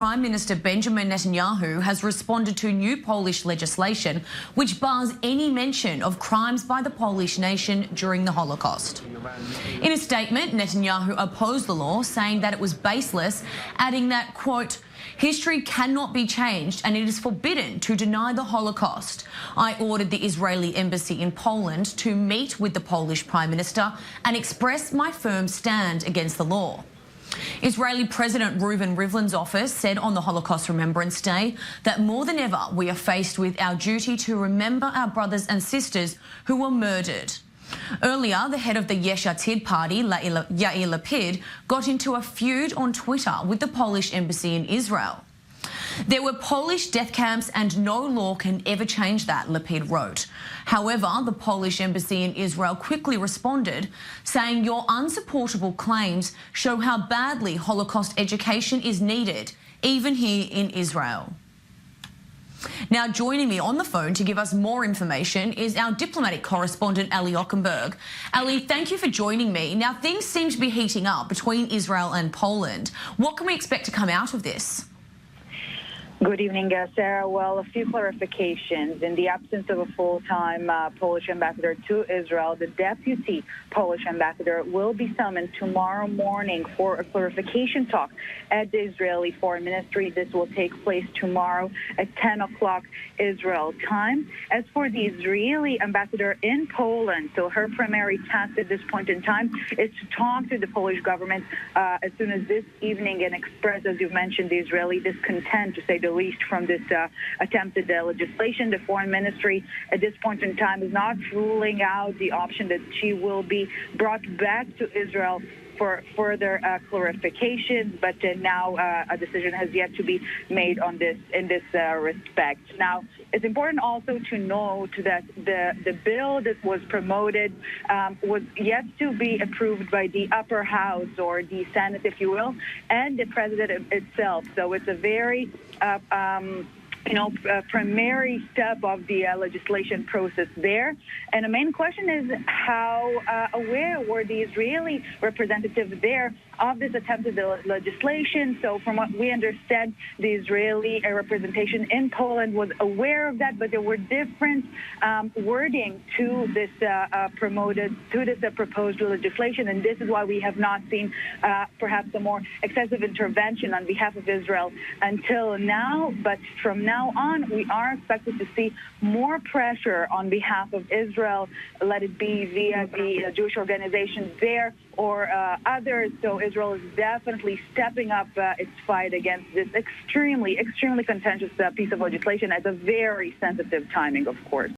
Prime Minister Benjamin Netanyahu has responded to new Polish legislation which bars any mention of crimes by the Polish nation during the Holocaust. In a statement, Netanyahu opposed the law, saying that it was baseless, adding that, quote, "History cannot be changed and it is forbidden to deny the Holocaust. I ordered the Israeli embassy in Poland to meet with the Polish Prime Minister and express my firm stand against the law." Israeli President Reuven Rivlin's office said on the Holocaust Remembrance Day that more than ever we are faced with our duty to remember our brothers and sisters who were murdered. Earlier, the head of the Yesh Atid party, Yair Lapid, got into a feud on Twitter with the Polish embassy in Israel. "There were Polish death camps and no law can ever change that," Lapid wrote. However, the Polish embassy in Israel quickly responded, saying your unsupportable claims show how badly Holocaust education is needed, even here in Israel. Now, joining me on the phone to give us more information is our diplomatic correspondent, Ali Ockenberg. Ali, thank you for joining me. Now, things seem to be heating up between Israel and Poland. What can we expect to come out of this? Good evening, Sarah. Well, a few clarifications. In the absence of a full-time Polish ambassador to Israel, the deputy Polish ambassador will be summoned tomorrow morning for a clarification talk at the Israeli Foreign Ministry. This will take place tomorrow at 10 o'clock Israel time. As for the Israeli ambassador in Poland, so her primary task at this point in time is to talk to the Polish government as soon as this evening and express, as you've mentioned, the Israeli discontent, to say the least, from this attempted legislation. The foreign ministry at this point in time is not ruling out the option that she will be brought back to Israel for further clarification, but now a decision has yet to be made on this in this respect. Now, it's important also to note that the bill that was promoted was yet to be approved by the upper house, or the Senate, if you will, and the president itself. So it's a very primary step of the legislation process there. And the main question is how aware were the Israeli representatives there of this attempted legislation. So from what we understand, the Israeli representation in Poland was aware of that, but there were different wording to this proposed legislation. And this is why we have not seen perhaps a more excessive intervention on behalf of Israel until now. But from now on, we are expected to see more pressure on behalf of Israel, let it be via the Jewish organizations there or others. So Israel is definitely stepping up its fight against this extremely contentious piece of legislation at a very sensitive timing, of course.